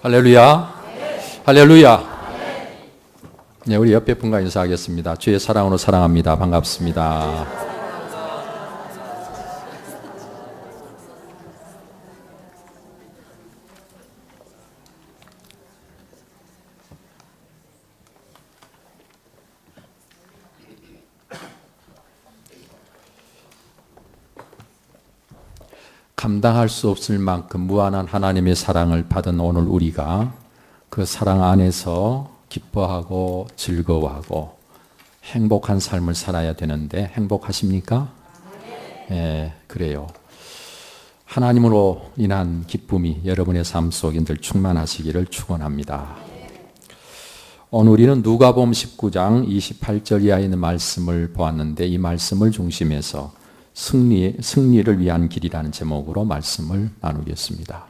할렐루야. 할렐루야. 네, 우리 옆에 분과 인사하겠습니다. 주의 사랑으로 사랑합니다. 반갑습니다. 감당할 수 없을 만큼 무한한 하나님의 사랑을 받은 오늘 우리가 그 사랑 안에서 기뻐하고 즐거워하고 행복한 삶을 살아야 되는데 행복하십니까? 네, 그래요. 하나님으로 인한 기쁨이 여러분의 삶 속에 늘 충만하시기를 축원합니다. 오늘 우리는 누가복음 19장 28절 이하에 있는 말씀을 보았는데 이 말씀을 중심해서 승리를 위한 길이라는 제목으로 말씀을 나누겠습니다.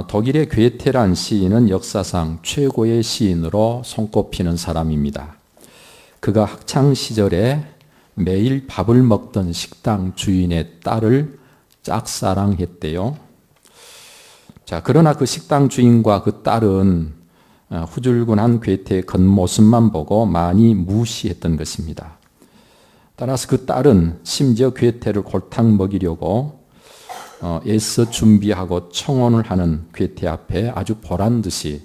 독일의 괴테란 시인은 역사상 최고의 시인으로 손꼽히는 사람입니다. 그가 학창시절에 매일 밥을 먹던 식당 주인의 딸을 짝사랑했대요. 그러나 그 식당 주인과 그 딸은 후줄근한 괴테의 겉모습만 보고 많이 무시했던 것입니다. 따라서 그 딸은 심지어 괴테를 골탕 먹이려고 애써 준비하고 청혼을 하는 괴테 앞에 아주 보란듯이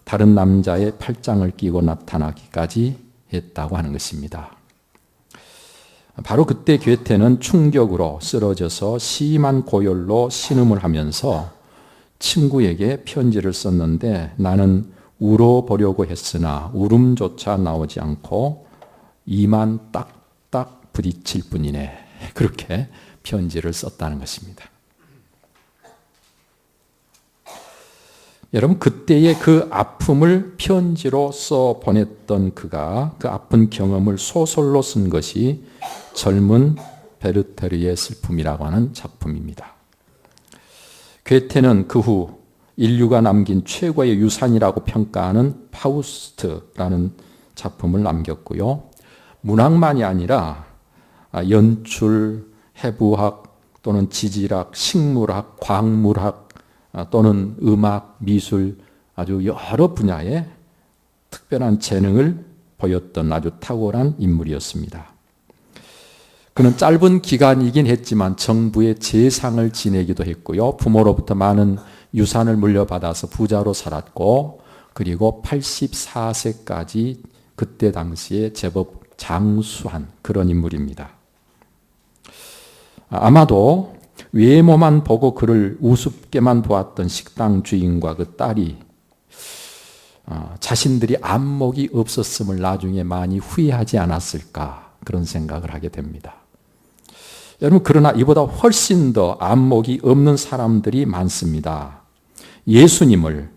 다른 남자의 팔짱을 끼고 나타나기까지 했다고 하는 것입니다. 바로 그때 괴테는 충격으로 쓰러져서 심한 고열로 신음을 하면서 친구에게 편지를 썼는데 나는 울어보려고 했으나 울음조차 나오지 않고 이만 딱딱 부딪힐 뿐이네. 그렇게 편지를 썼다는 것입니다. 여러분, 그때의 그 아픔을 편지로 써 보냈던 그가 그 아픈 경험을 소설로 쓴 것이 젊은 베르테르의 슬픔이라고 하는 작품입니다. 괴테는 그 후 인류가 남긴 최고의 유산이라고 평가하는 파우스트라는 작품을 남겼고요. 문학만이 아니라 연출, 해부학 또는 지질학, 식물학, 광물학 또는 음악, 미술 아주 여러 분야에 특별한 재능을 보였던 아주 탁월한 인물이었습니다. 그는 짧은 기간이긴 했지만 정부의 재상을 지내기도 했고요. 부모로부터 많은 유산을 물려받아서 부자로 살았고 그리고 84세까지 그때 당시에 제법 장수한 그런 인물입니다. 아마도 외모만 보고 그를 우습게만 보았던 식당 주인과 그 딸이 자신들이 안목이 없었음을 나중에 많이 후회하지 않았을까 그런 생각을 하게 됩니다. 여러분, 그러나 이보다 훨씬 더 안목이 없는 사람들이 많습니다. 예수님을,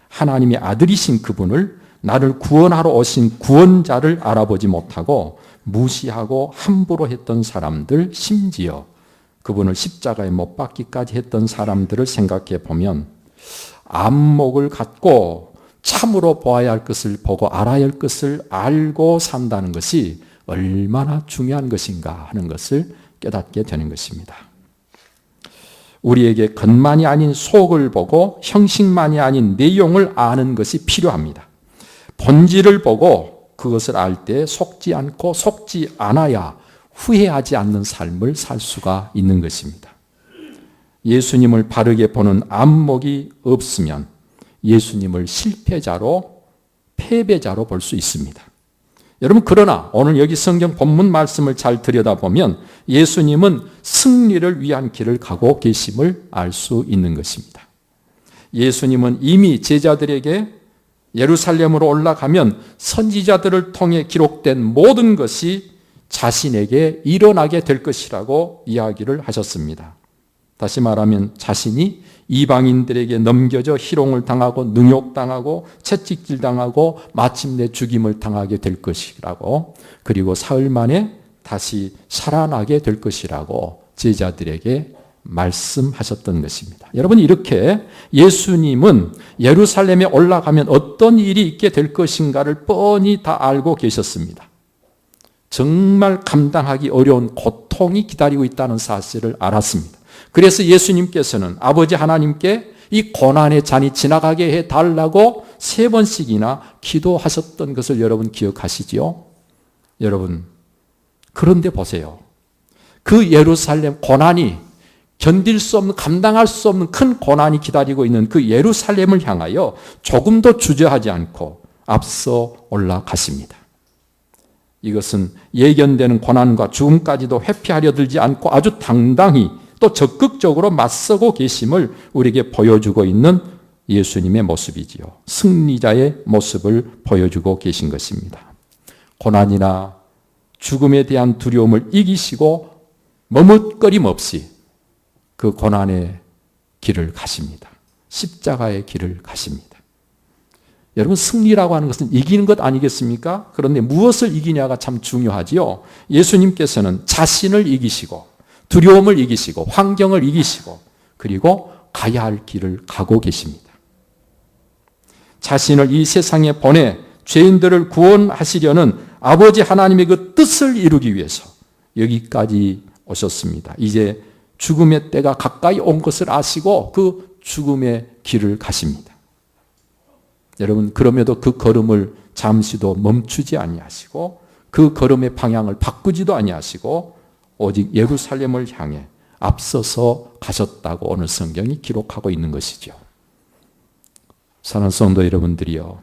하나님의 아들이신 그분을, 나를 구원하러 오신 구원자를 알아보지 못하고 무시하고 함부로 했던 사람들, 심지어 그분을 십자가에 못 박기까지 했던 사람들을 생각해 보면 안목을 갖고 참으로 보아야 할 것을 보고 알아야 할 것을 알고 산다는 것이 얼마나 중요한 것인가 하는 것을 깨닫게 되는 것입니다. 우리에게 겉만이 아닌 속을 보고 형식만이 아닌 내용을 아는 것이 필요합니다. 본질을 보고 그것을 알 때 속지 않고 속지 않아야 후회하지 않는 삶을 살 수가 있는 것입니다. 예수님을 바르게 보는 안목이 없으면 예수님을 실패자로, 패배자로 볼 수 있습니다. 여러분, 그러나 오늘 여기 성경 본문 말씀을 잘 들여다보면 예수님은 승리를 위한 길을 가고 계심을 알 수 있는 것입니다. 예수님은 이미 제자들에게 예루살렘으로 올라가면 선지자들을 통해 기록된 모든 것이 자신에게 일어나게 될 것이라고 이야기를 하셨습니다. 다시 말하면 자신이 이방인들에게 넘겨져 희롱을 당하고 능욕당하고 채찍질당하고 마침내 죽임을 당하게 될 것이라고, 그리고 사흘 만에 다시 살아나게 될 것이라고 제자들에게 말씀하셨던 것입니다. 여러분, 이렇게 예수님은 예루살렘에 올라가면 어떤 일이 있게 될 것인가를 뻔히 다 알고 계셨습니다. 정말 감당하기 어려운 고통이 기다리고 있다는 사실을 알았습니다. 그래서 예수님께서는 아버지 하나님께 이 고난의 잔이 지나가게 해달라고 3번씩이나 기도하셨던 것을 여러분 기억하시지요? 여러분, 그런데 보세요. 그 예루살렘 고난이 견딜 수 없는, 감당할 수 없는 큰 고난이 기다리고 있는 그 예루살렘을 향하여 조금도 주저하지 않고 앞서 올라가십니다. 이것은 예견되는 고난과 죽음까지도 회피하려 들지 않고 아주 당당히 또 적극적으로 맞서고 계심을 우리에게 보여주고 있는 예수님의 모습이지요. 승리자의 모습을 보여주고 계신 것입니다. 고난이나 죽음에 대한 두려움을 이기시고 머뭇거림 없이 그 고난의 길을 가십니다. 십자가의 길을 가십니다. 여러분, 승리라고 하는 것은 이기는 것 아니겠습니까? 그런데 무엇을 이기냐가 참 중요하지요. 예수님께서는 자신을 이기시고 두려움을 이기시고 환경을 이기시고 그리고 가야 할 길을 가고 계십니다. 자신을 이 세상에 보내 죄인들을 구원하시려는 아버지 하나님의 그 뜻을 이루기 위해서 여기까지 오셨습니다. 이제 죽음의 때가 가까이 온 것을 아시고 그 죽음의 길을 가십니다. 여러분, 그럼에도 그 걸음을 잠시도 멈추지 아니하시고 그 걸음의 방향을 바꾸지도 아니하시고 오직 예루살렘을 향해 앞서서 가셨다고 오늘 성경이 기록하고 있는 것이죠. 사랑하는 성도 여러분들이요,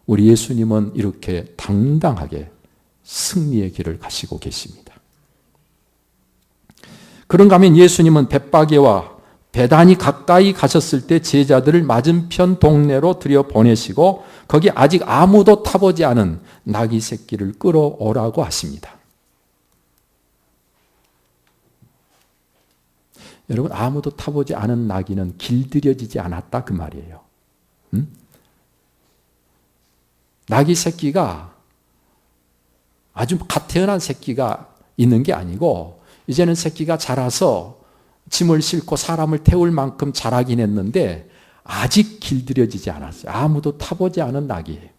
우리 예수님은 이렇게 당당하게 승리의 길을 가시고 계십니다. 그런가 하면 예수님은 벳바게와 베단이 가까이 가셨을 때 제자들을 맞은편 동네로 들여보내시고 거기 아직 아무도 타보지 않은 나귀 새끼를 끌어오라고 하십니다. 여러분, 아무도 타보지 않은 나귀는 길들여지지 않았다 그 말이에요. 나귀 새끼가 아주 갓 태어난 새끼가 있는 게 아니고 이제는 새끼가 자라서 짐을 싣고 사람을 태울 만큼 자라긴 했는데 아직 길들여지지 않았어요. 아무도 타보지 않은 낙이에요.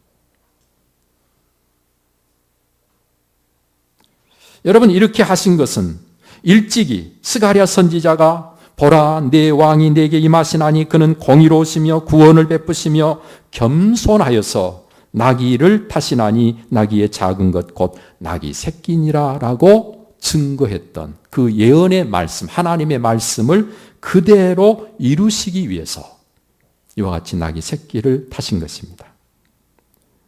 여러분, 이렇게 하신 것은 일찍이 스가랴 선지자가 보라, 내 왕이 내게 임하시나니 그는 공의로우시며 구원을 베푸시며 겸손하여서 나귀를 타시나니 나귀의 작은 것 곧 나귀 새끼니라 라고 증거했던 그 예언의 말씀, 하나님의 말씀을 그대로 이루시기 위해서 이와 같이 나귀 새끼를 타신 것입니다.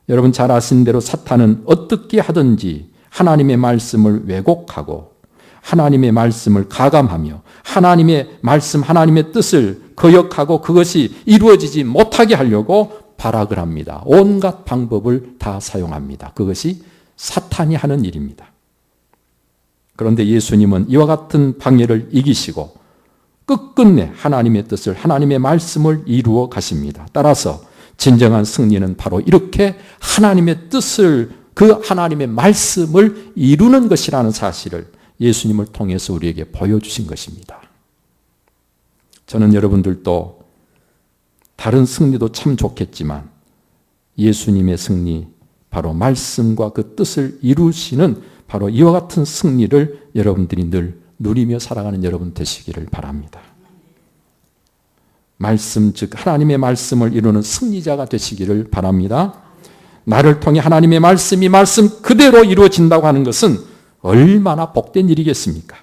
여러분, 잘 아신 대로 사탄은 어떻게 하든지 하나님의 말씀을 왜곡하고 하나님의 말씀을 가감하며 하나님의 말씀, 하나님의 뜻을 거역하고 그것이 이루어지지 못하게 하려고 발악을 합니다. 온갖 방법을 다 사용합니다. 그것이 사탄이 하는 일입니다. 그런데 예수님은 이와 같은 방해를 이기시고 끝끝내 하나님의 뜻을, 하나님의 말씀을 이루어 가십니다. 따라서 진정한 승리는 바로 이렇게 하나님의 뜻을, 그 하나님의 말씀을 이루는 것이라는 사실을 예수님을 통해서 우리에게 보여주신 것입니다. 저는 여러분들도 다른 승리도 참 좋겠지만 예수님의 승리, 바로 말씀과 그 뜻을 이루시는 바로 이와 같은 승리를 여러분들이 늘 누리며 살아가는 여러분 되시기를 바랍니다. 말씀, 즉 하나님의 말씀을 이루는 승리자가 되시기를 바랍니다. 나를 통해 하나님의 말씀이 말씀 그대로 이루어진다고 하는 것은 얼마나 복된 일이겠습니까?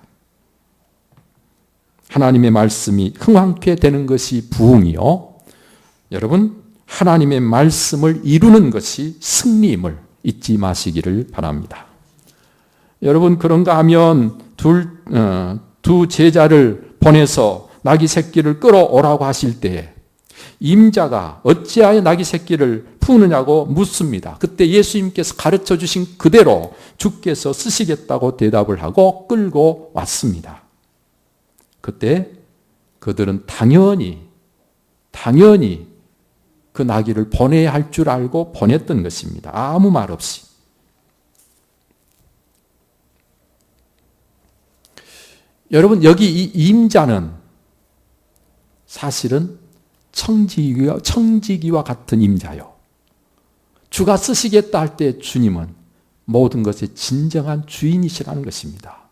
하나님의 말씀이 흥황케 되는 것이 부흥이요, 여러분, 하나님의 말씀을 이루는 것이 승리임을 잊지 마시기를 바랍니다. 여러분, 그런가 하면 두 제자를 보내서 나귀 새끼를 끌어오라고 하실 때에 임자가 어찌하여 나귀 새끼를 푸느냐고 묻습니다. 그때 예수님께서 가르쳐 주신 그대로 주께서 쓰시겠다고 대답을 하고 끌고 왔습니다. 그때 그들은 당연히 그 나귀를 보내야 할 줄 알고 보냈던 것입니다. 아무 말 없이. 여러분, 여기 이 임자는 사실은 청지기와 같은 임자요. 주가 쓰시겠다 할 때 주님은 모든 것의 진정한 주인이시라는 것입니다.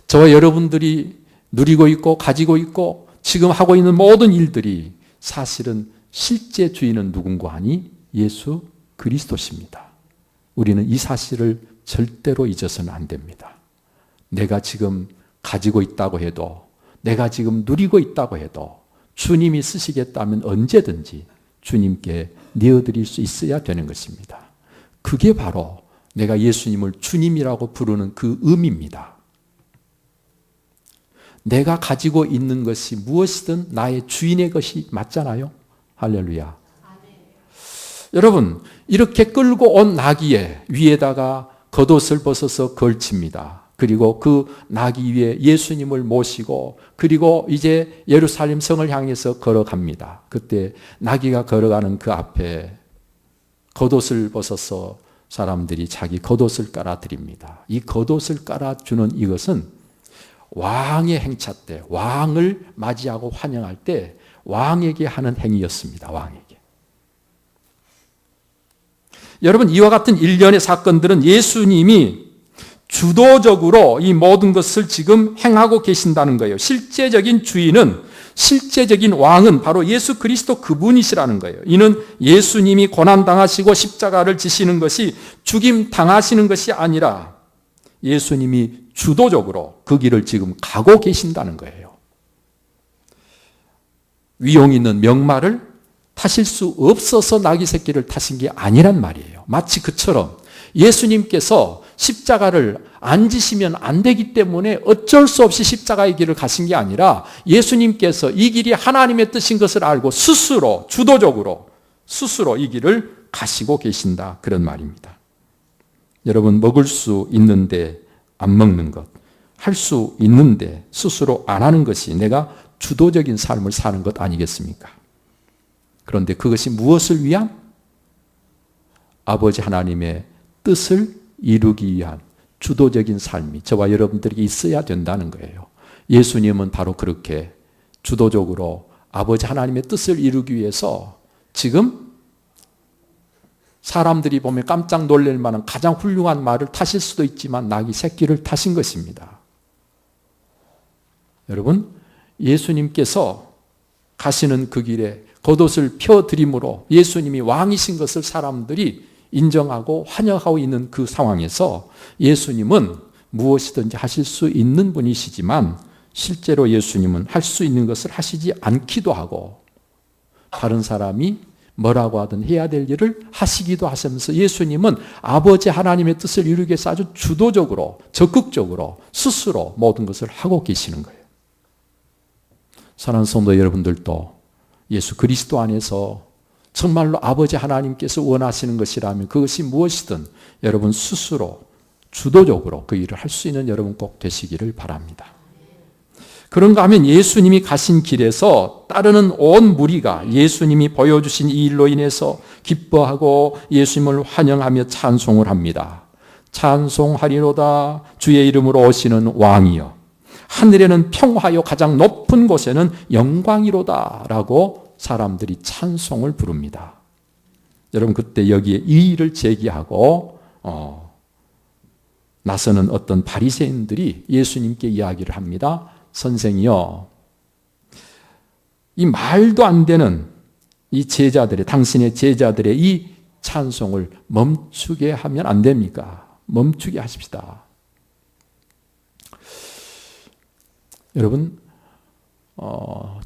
저와 여러분들이 누리고 있고 가지고 있고 지금 하고 있는 모든 일들이 사실은 실제 주인은 누군가 하니 예수 그리스도십니다. 우리는 이 사실을 절대로 잊어서는 안 됩니다. 내가 지금 가지고 있다고 해도, 내가 지금 누리고 있다고 해도 주님이 쓰시겠다면 언제든지 주님께 내어드릴 수 있어야 되는 것입니다. 그게 바로 내가 예수님을 주님이라고 부르는 그 의미입니다. 내가 가지고 있는 것이 무엇이든 나의 주인의 것이 맞잖아요. 할렐루야. 여러분, 이렇게 끌고 온 나귀의 위에다가 겉옷을 벗어서 걸칩니다. 그리고 그 나귀 위에 예수님을 모시고, 그리고 이제 예루살렘 성을 향해서 걸어갑니다. 그때 나귀가 걸어가는 그 앞에 겉옷을 벗어서 사람들이 자기 겉옷을 깔아드립니다. 이 겉옷을 깔아주는 이것은 왕의 행차 때, 왕을 맞이하고 환영할 때 왕에게 하는 행위였습니다. 왕에게. 여러분, 이와 같은 일련의 사건들은 예수님이 주도적으로 이 모든 것을 지금 행하고 계신다는 거예요. 실제적인 주인은, 실제적인 왕은 바로 예수 그리스도 그분이시라는 거예요. 이는 예수님이 고난당하시고 십자가를 지시는 것이 죽임 당하시는 것이 아니라 예수님이 주도적으로 그 길을 지금 가고 계신다는 거예요. 위용 있는 명마를 타실 수 없어서 나귀 새끼를 타신 게 아니란 말이에요. 마치 그처럼 예수님께서 십자가를 안 지시면 안 되기 때문에 어쩔 수 없이 십자가의 길을 가신 게 아니라 예수님께서 이 길이 하나님의 뜻인 것을 알고 스스로 주도적으로 스스로 이 길을 가시고 계신다, 그런 말입니다. 여러분, 먹을 수 있는데 안 먹는 것, 할 수 있는데 스스로 안 하는 것이 내가 주도적인 삶을 사는 것 아니겠습니까? 그런데 그것이 무엇을 위한? 아버지 하나님의 뜻을 이루기 위한 주도적인 삶이 저와 여러분들에게 있어야 된다는 거예요. 예수님은 바로 그렇게 주도적으로 아버지 하나님의 뜻을 이루기 위해서 지금 사람들이 보면 깜짝 놀랄 만한 가장 훌륭한 말을 타실 수도 있지만 나귀 새끼를 타신 것입니다. 여러분, 예수님께서 가시는 그 길에 겉옷을 펴드림으로 예수님이 왕이신 것을 사람들이 인정하고 환영하고 있는 그 상황에서 예수님은 무엇이든지 하실 수 있는 분이시지만 실제로 예수님은 할 수 있는 것을 하시지 않기도 하고 다른 사람이 뭐라고 하든 해야 될 일을 하시기도 하시면서 예수님은 아버지 하나님의 뜻을 이루기 위해서 아주 주도적으로 적극적으로 스스로 모든 것을 하고 계시는 거예요. 사랑하는 성도 여러분들도 예수 그리스도 안에서 정말로 아버지 하나님께서 원하시는 것이라면 그것이 무엇이든 여러분 스스로 주도적으로 그 일을 할 수 있는 여러분 꼭 되시기를 바랍니다. 그런가 하면 예수님이 가신 길에서 따르는 온 무리가 예수님이 보여주신 이 일로 인해서 기뻐하고 예수님을 환영하며 찬송을 합니다. 찬송하리로다 주의 이름으로 오시는 왕이여, 하늘에는 평화요 가장 높은 곳에는 영광이로다 라고 사람들이 찬송을 부릅니다. 여러분, 그때 여기에 이의를 제기하고 나서는 어떤 바리새인들이 예수님께 이야기를 합니다. 선생이요, 이 말도 안 되는 이 제자들의, 당신의 제자들의 이 찬송을 멈추게 하면 안 됩니까? 멈추게 하십시다. 여러분,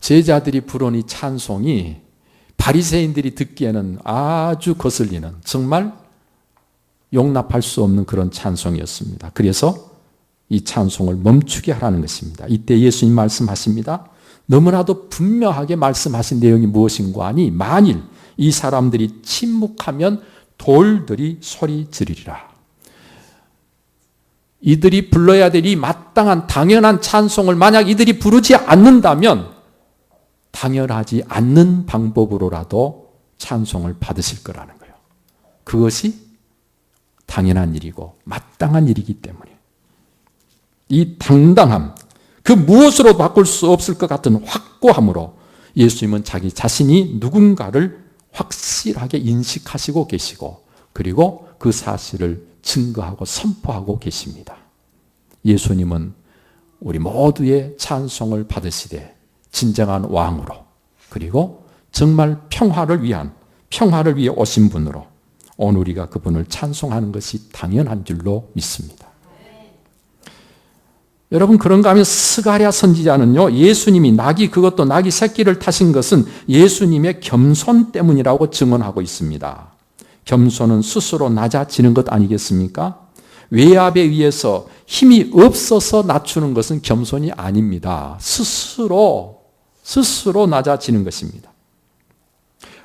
제자들이 부른 이 찬송이 바리새인들이 듣기에는 아주 거슬리는, 정말 용납할 수 없는 그런 찬송이었습니다. 그래서 이 찬송을 멈추게 하라는 것입니다. 이때 예수님 말씀하십니다. 너무나도 분명하게 말씀하신 내용이 무엇인가 하니 만일 이 사람들이 침묵하면 돌들이 소리 지르리라. 이들이 불러야 될 이 마땅한 당연한 찬송을 만약 이들이 부르지 않는다면 당연하지 않는 방법으로라도 찬송을 받으실 거라는 거예요. 그것이 당연한 일이고 마땅한 일이기 때문에 이 당당함, 그 무엇으로 바꿀 수 없을 것 같은 확고함으로 예수님은 자기 자신이 누군가를 확실하게 인식하시고 계시고 그리고 그 사실을 증거하고 선포하고 계십니다. 예수님은 우리 모두의 찬송을 받으시되 진정한 왕으로 그리고 정말 평화를 위해 오신 분으로 오늘 우리가 그분을 찬송하는 것이 당연한 줄로 믿습니다. 여러분, 그런가 하면 스가랴 선지자는요, 예수님이 그것도 낙이 새끼를 타신 것은 예수님의 겸손 때문이라고 증언하고 있습니다. 겸손은 스스로 낮아지는 것 아니겠습니까? 외압에 의해서 힘이 없어서 낮추는 것은 겸손이 아닙니다. 스스로 낮아지는 것입니다.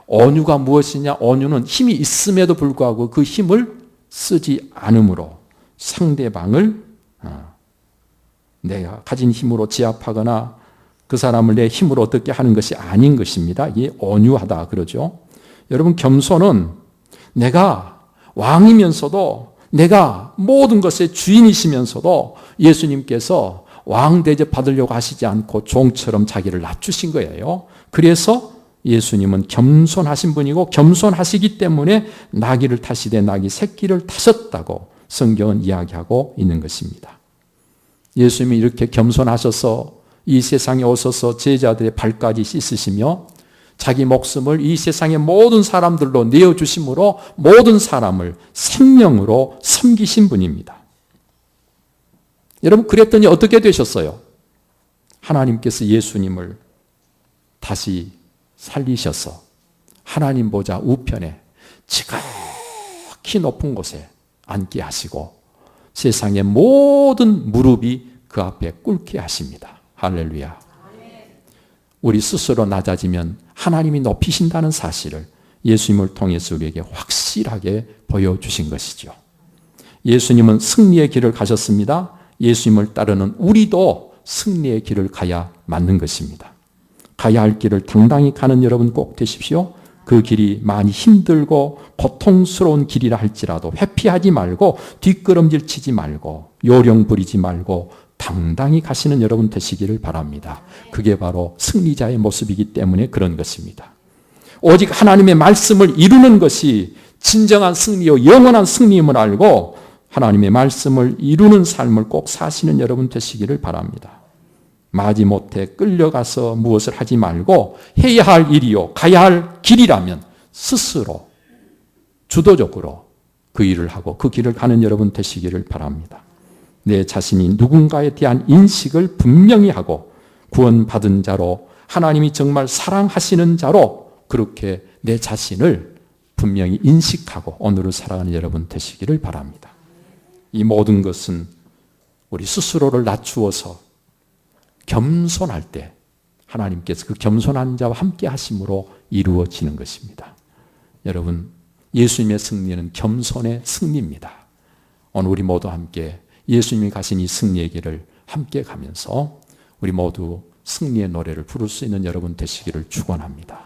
온유가 무엇이냐? 온유는 힘이 있음에도 불구하고 그 힘을 쓰지 않으므로 상대방을 내가 가진 힘으로 제압하거나 그 사람을 내 힘으로 어떻게 하는 것이 아닌 것입니다. 이게 온유하다 그러죠. 여러분, 겸손은 내가 왕이면서도 내가 모든 것의 주인이시면서도 예수님께서 왕 대접 받으려고 하시지 않고 종처럼 자기를 낮추신 거예요. 그래서 예수님은 겸손하신 분이고 겸손하시기 때문에 나귀를 타시되 나귀 새끼를 타셨다고 성경은 이야기하고 있는 것입니다. 예수님이 이렇게 겸손하셔서 이 세상에 오셔서 제자들의 발까지 씻으시며 자기 목숨을 이 세상의 모든 사람들로 내어주심으로 모든 사람을 생명으로 섬기신 분입니다. 여러분, 그랬더니 어떻게 되셨어요? 하나님께서 예수님을 다시 살리셔서 하나님 보좌 우편에 지극히 높은 곳에 앉게 하시고 세상의 모든 무릎이 그 앞에 꿇게 하십니다. 할렐루야. 우리 스스로 낮아지면 하나님이 높이신다는 사실을 예수님을 통해서 우리에게 확실하게 보여주신 것이죠. 예수님은 승리의 길을 가셨습니다. 예수님을 따르는 우리도 승리의 길을 가야 맞는 것입니다. 가야 할 길을 당당히 가는 여러분 꼭 되십시오. 그 길이 많이 힘들고 고통스러운 길이라 할지라도 회피하지 말고 뒷걸음질 치지 말고 요령 부리지 말고 당당히 가시는 여러분 되시기를 바랍니다. 그게 바로 승리자의 모습이기 때문에 그런 것입니다. 오직 하나님의 말씀을 이루는 것이 진정한 승리요 영원한 승리임을 알고 하나님의 말씀을 이루는 삶을 꼭 사시는 여러분 되시기를 바랍니다. 마지못해 끌려가서 무엇을 하지 말고 해야 할 일이요 가야 할 길이라면 스스로 주도적으로 그 일을 하고 그 길을 가는 여러분 되시기를 바랍니다. 내 자신이 누군가에 대한 인식을 분명히 하고 구원받은 자로 하나님이 정말 사랑하시는 자로 그렇게 내 자신을 분명히 인식하고 오늘을 살아가는 여러분 되시기를 바랍니다. 이 모든 것은 우리 스스로를 낮추어서 겸손할 때 하나님께서 그 겸손한 자와 함께 하심으로 이루어지는 것입니다. 여러분, 예수님의 승리는 겸손의 승리입니다. 오늘 우리 모두 함께 예수님이 가신 이 승리의 길을 함께 가면서 우리 모두 승리의 노래를 부를 수 있는 여러분 되시기를 축원합니다.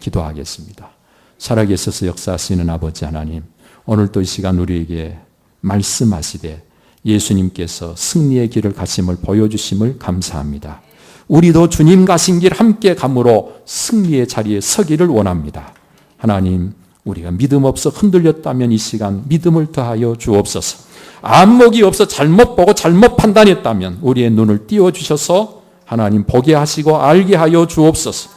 기도하겠습니다. 살아계셔서 역사하시는 아버지 하나님, 오늘도 이 시간 우리에게 말씀하시되 예수님께서 승리의 길을 가심을 보여주심을 감사합니다. 우리도 주님 가신 길 함께 감으로 승리의 자리에 서기를 원합니다. 하나님, 우리가 믿음 없어 흔들렸다면 이 시간 믿음을 더하여 주옵소서. 안목이 없어 잘못 보고 잘못 판단했다면 우리의 눈을 띄워주셔서 하나님 보게 하시고 알게 하여 주옵소서.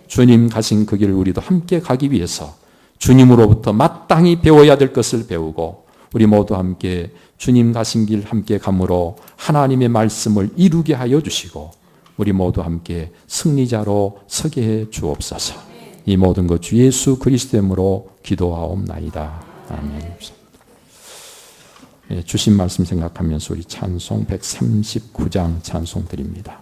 주님 가신 그 길을 우리도 함께 가기 위해서 주님으로부터 마땅히 배워야 될 것을 배우고 우리 모두 함께 주님 가신 길 함께 감으로 하나님의 말씀을 이루게 하여 주시고 우리 모두 함께 승리자로 서게 해 주옵소서. 이 모든 것 주 예수 그리스도 이름으로 기도하옵나이다. 아멘. 주신 말씀 생각하면서 우리 찬송 139장 찬송 드립니다.